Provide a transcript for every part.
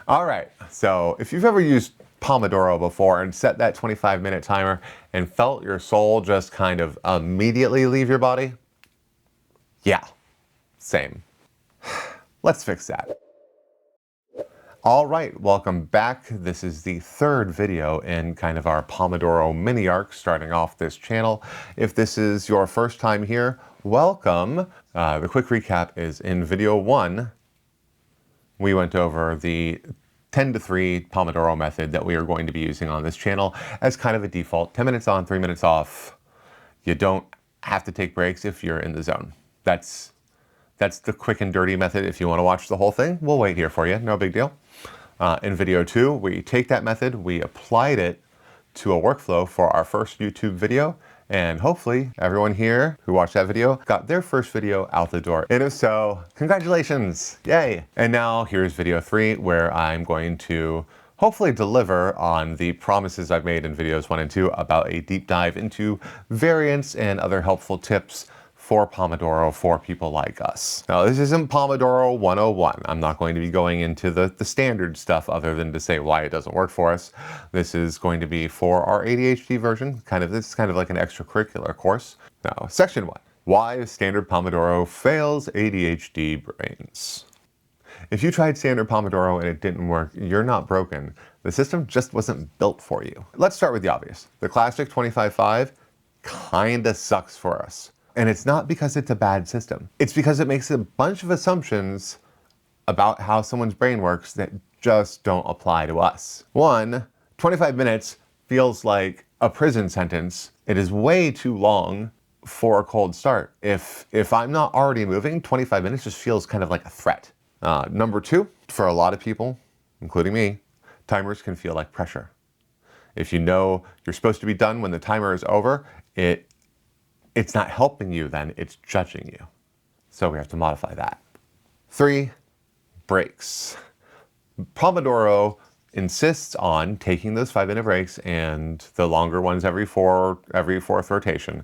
All right, so if you've ever used Pomodoro before and set that 25-minute timer and felt your soul just kind of immediately leave your body, yeah, same. Let's fix that. All right, welcome back. This is the third video in kind of our Pomodoro mini arc starting off this channel. If this is your first time here, welcome. The quick recap is in video 1, we went over the 10 to 3 Pomodoro method that we are going to be using on this channel as kind of a default. 10 minutes on, 3 minutes off. You don't have to take breaks if you're in the zone. That's the quick and dirty method. If you want to watch the whole thing, we'll wait here for you. No big deal. In video 2, we take that method, we applied it to a workflow for our first YouTube video, and hopefully everyone here who watched that video got their first video out the door. And if so, congratulations, yay. And now here's video 3, where I'm going to hopefully deliver on the promises I've made in videos 1 and 2 about a deep dive into variants and other helpful tips for Pomodoro for people like us. Now, this isn't Pomodoro 101. I'm not going to be going into the standard stuff other than to say why it doesn't work for us. This is going to be for our ADHD version. This is kind of like an extracurricular course. Now, section 1, why standard Pomodoro fails ADHD brains. If you tried standard Pomodoro and it didn't work, you're not broken. The system just wasn't built for you. Let's start with the obvious. The classic 25/5 kinda sucks for us. And it's not because it's a bad system. It's because it makes a bunch of assumptions about how someone's brain works that just don't apply to us. 1, 25 minutes feels like a prison sentence. It is way too long for a cold start. If I'm not already moving, 25 minutes just feels kind of like a threat. Number 2, for a lot of people, including me, timers can feel like pressure. If you know you're supposed to be done when the timer is over, it's not helping you then, it's judging you. So we have to modify that. 3, breaks. Pomodoro insists on taking those 5-minute breaks and the longer ones every fourth rotation.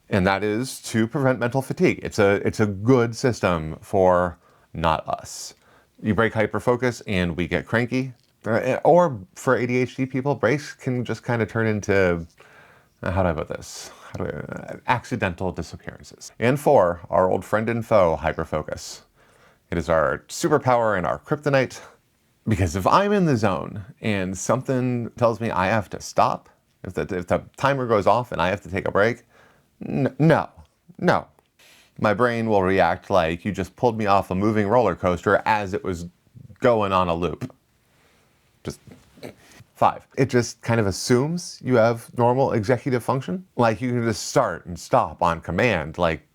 And that is to prevent mental fatigue. It's a good system for not us. You break hyperfocus and we get cranky. Or for ADHD people, breaks can just kind of turn into, how do I put this? Accidental disappearances. And 4, our old friend and foe, hyperfocus. It is our superpower and our kryptonite, because if I'm in the zone and something tells me I have to stop, if the timer goes off and I have to take a break, no. My brain will react like you just pulled me off a moving roller coaster as it was going on a loop. Just 5, it just kind of assumes you have normal executive function. Like you can just start and stop on command, like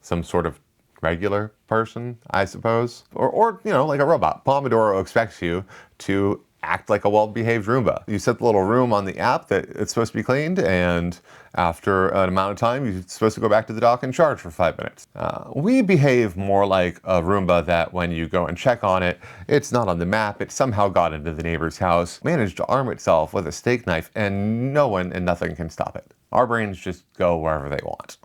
some sort of regular person, I suppose. Or you know, like a robot. Pomodoro expects you to act like a well-behaved Roomba. You set the little room on the app that it's supposed to be cleaned, and after an amount of time, you're supposed to go back to the dock and charge for 5 minutes. We behave more like a Roomba that when you go and check on it, it's not on the map, it somehow got into the neighbor's house, managed to arm itself with a steak knife, and no one and nothing can stop it. Our brains just go wherever they want.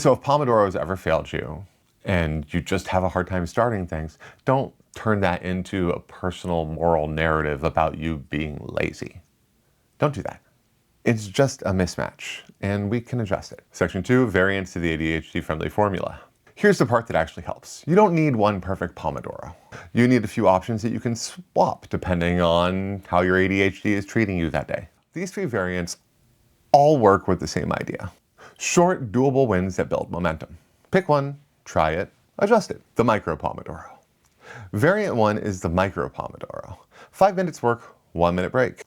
So if Pomodoro's ever failed you, and you just have a hard time starting things, don't turn that into a personal moral narrative about you being lazy. Don't do that. It's just a mismatch, and we can adjust it. Section 2, variants to the ADHD-friendly formula. Here's the part that actually helps. You don't need one perfect Pomodoro. You need a few options that you can swap depending on how your ADHD is treating you that day. These 3 variants all work with the same idea. Short, doable wins that build momentum. Pick one, try it, adjust it. The micro Pomodoro. Variant 1 is the micro Pomodoro. 5 minutes work, 1 minute break.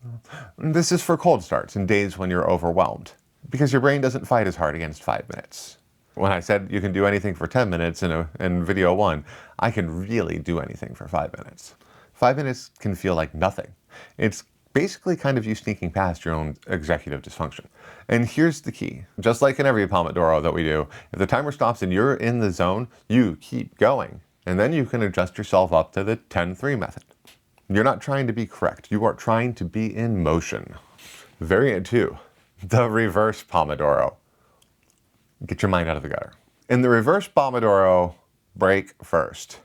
This is for cold starts and days when you're overwhelmed, because your brain doesn't fight as hard against 5 minutes. When I said you can do anything for 10 minutes in video 1, I can really do anything for 5 minutes. 5 minutes can feel like nothing. It's basically kind of you sneaking past your own executive dysfunction. And here's the key. Just like in every Pomodoro that we do, if the timer stops and you're in the zone, you keep going. And then you can adjust yourself up to the 10-3 method. You're not trying to be correct. You are trying to be in motion. Variant 2, the reverse Pomodoro. Get your mind out of the gutter. In the reverse Pomodoro, break first.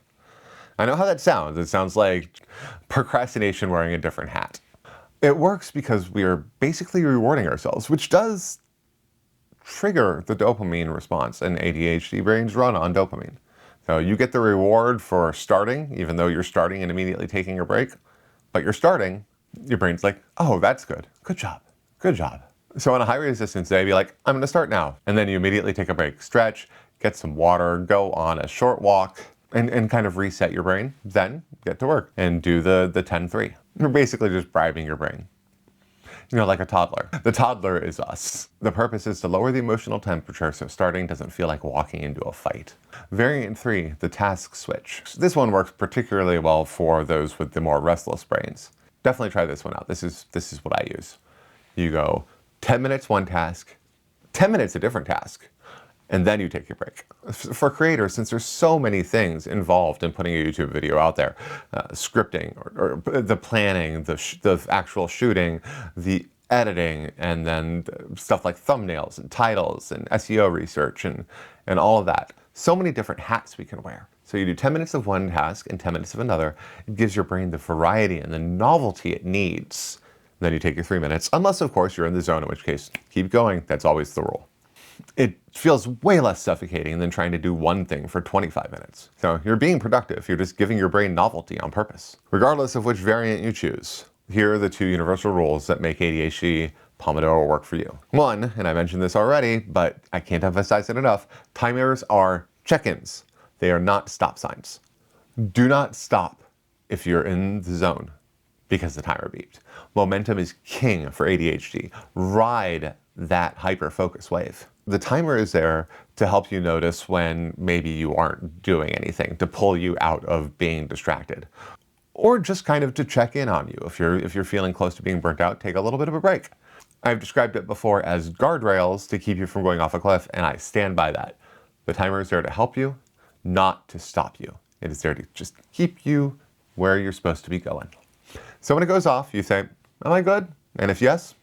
I know how that sounds. It sounds like procrastination wearing a different hat. It works because we are basically rewarding ourselves, which does trigger the dopamine response, and ADHD brains run on dopamine. So you get the reward for starting, even though you're starting and immediately taking a break, but you're starting, your brain's like, oh, that's good. Good job. Good job. So on a high resistance day, be like, I'm going to start now. And then you immediately take a break, stretch, get some water, go on a short walk, and kind of reset your brain. Then get to work and do the 10-3. You're basically just bribing your brain. You know, like a toddler. The toddler is us. The purpose is to lower the emotional temperature so starting doesn't feel like walking into a fight. Variant 3, the task switch. This one works particularly well for those with the more restless brains. Definitely try this one out. This is what I use. You go 10 minutes one task, 10 minutes a different task, and then you take your break. For creators, since there's so many things involved in putting a YouTube video out there, scripting, or the planning, the actual shooting, the editing, and then stuff like thumbnails and titles and SEO research and all of that. So many different hats we can wear. So you do 10 minutes of one task and 10 minutes of another. It gives your brain the variety and the novelty it needs. Then you take your 3 minutes, unless of course you're in the zone, in which case keep going. That's always the rule. It feels way less suffocating than trying to do one thing for 25 minutes. So you're being productive. You're just giving your brain novelty on purpose. Regardless of which variant you choose, here are the 2 universal rules that make ADHD Pomodoro work for you. 1, and I mentioned this already, but I can't emphasize it enough, timers are check-ins. They are not stop signs. Do not stop if you're in the zone because the timer beeped. Momentum is king for ADHD. Ride that hyper-focus wave. The timer is there to help you notice when maybe you aren't doing anything, to pull you out of being distracted. Or just kind of to check in on you. If you're feeling close to being burnt out, take a little bit of a break. I've described it before as guardrails to keep you from going off a cliff, and I stand by that. The timer is there to help you, not to stop you. It is there to just keep you where you're supposed to be going. So when it goes off, you say, am I good? And if yes,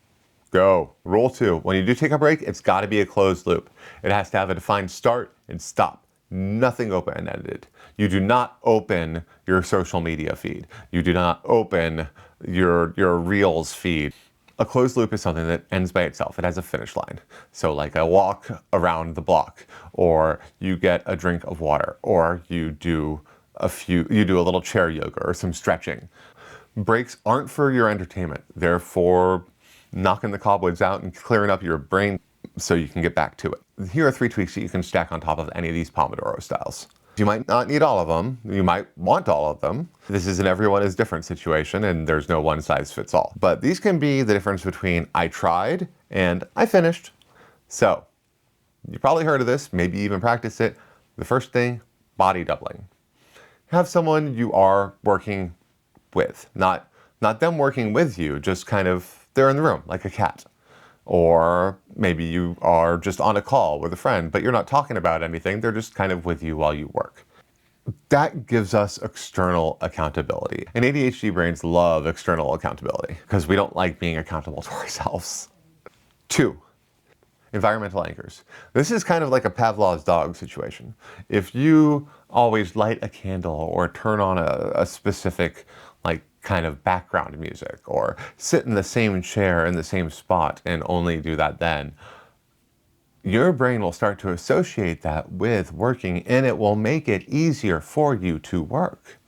go. Rule 2, when you do take a break, it's got to be a closed loop. It has to have a defined start and stop. Nothing open-ended. You do not open your social media feed. You do not open your Reels feed. A closed loop is something that ends by itself. It has a finish line. So like a walk around the block, or you get a drink of water, or you do a little chair yoga or some stretching. Breaks aren't for your entertainment. They're for knocking the cobwebs out and clearing up your brain so you can get back to it. Here are 3 tweaks that you can stack on top of any of these Pomodoro styles. You might not need all of them. You might want all of them. This is an everyone is different situation, and there's no one size fits all. But these can be the difference between I tried and I finished. So you probably heard of this, maybe even practice it. The first thing, body doubling. Have someone you are working with, not them working with you, just kind of they're in the room like a cat. Or maybe you are just on a call with a friend, but you're not talking about anything. They're just kind of with you while you work. That gives us external accountability. And ADHD brains love external accountability because we don't like being accountable to ourselves. 2, environmental anchors. This is kind of like a Pavlov's dog situation. If you always light a candle or turn on a specific kind of background music, or sit in the same chair in the same spot and only do that then, your brain will start to associate that with working, and it will make it easier for you to work.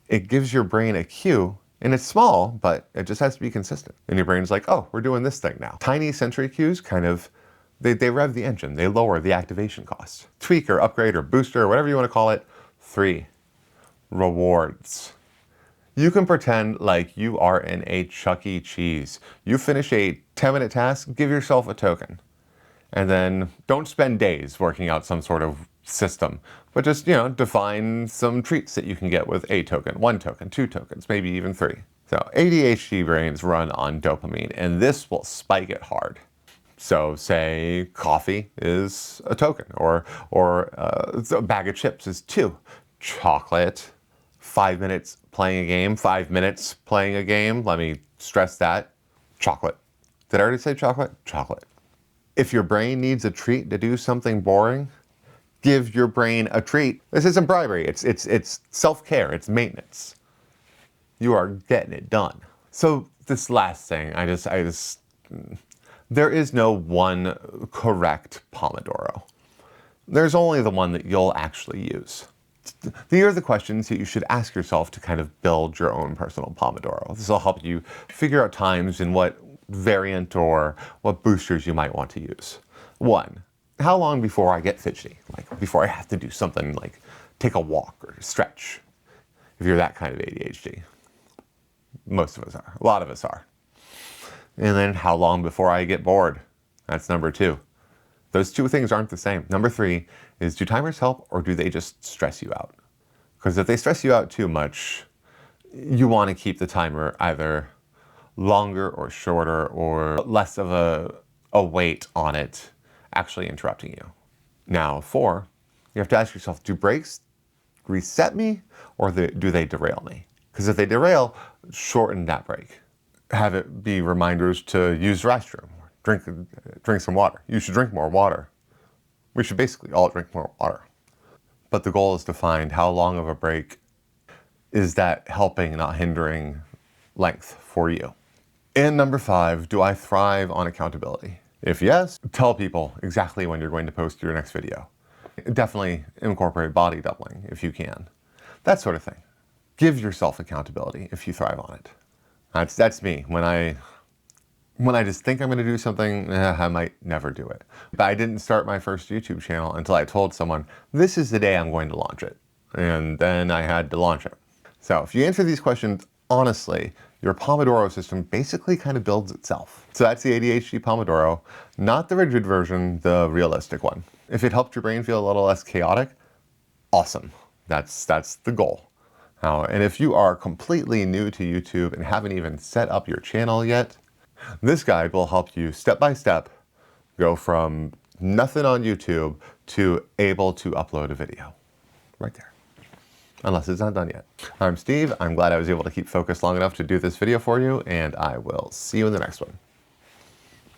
It gives your brain a cue, and it's small, but it just has to be consistent. And your brain's like, oh, we're doing this thing now. Tiny sensory cues kind of, they rev the engine, they lower the activation cost. Tweak or upgrade or booster or whatever you want to call it. 3, rewards. You can pretend like you are in a Chuck E. Cheese. You finish a 10-minute task, give yourself a token. And then don't spend days working out some sort of system, but just, define some treats that you can get with a token, 1 token, 2 tokens, maybe even 3. So ADHD brains run on dopamine, and this will spike it hard. So say coffee is a token, or a bag of chips is 2. Chocolate, 5 minutes playing a game, 5 minutes playing a game. Let me stress that. Chocolate. Did I already say chocolate? Chocolate. If your brain needs a treat to do something boring, Give your brain a treat. This isn't bribery. It's self-care. It's maintenance. You are getting it done. So this last thing, there is no one correct Pomodoro. There's only the one that you'll actually use. These are the questions that you should ask yourself to kind of build your own personal Pomodoro. This will help you figure out times and what variant or what boosters you might want to use. 1, how long before I get fidgety? Like before I have to do something like take a walk or stretch, if you're that kind of ADHD. Most of us are. A lot of us are. And then how long before I get bored? That's number 2. Those 2 things aren't the same. Number 3 is, do timers help or do they just stress you out? Because if they stress you out too much, you want to keep the timer either longer or shorter or less of a weight on it actually interrupting you. Now 4, you have to ask yourself, do breaks reset me or do they derail me? Because if they derail, shorten that break. Have it be reminders to use the restroom, drink some water. You should drink more water. We should basically all drink more water. But the goal is to find how long of a break is that helping, not hindering length for you. And number 5, do I thrive on accountability? If yes, tell people exactly when you're going to post your next video. Definitely incorporate body doubling if you can. That sort of thing. Give yourself accountability if you thrive on it. That's me. When I just think I'm going to do something, I might never do it. But I didn't start my first YouTube channel until I told someone, this is the day I'm going to launch it. And then I had to launch it. So if you answer these questions honestly, your Pomodoro system basically kind of builds itself. So that's the ADHD Pomodoro, not the rigid version, the realistic one. If it helped your brain feel a little less chaotic, awesome. That's the goal. And if you are completely new to YouTube and haven't even set up your channel yet, this guide will help you step by step go from nothing on YouTube to able to upload a video. Right there. Unless it's not done yet. I'm Steve. I'm glad I was able to keep focused long enough to do this video for you, and I will see you in the next one.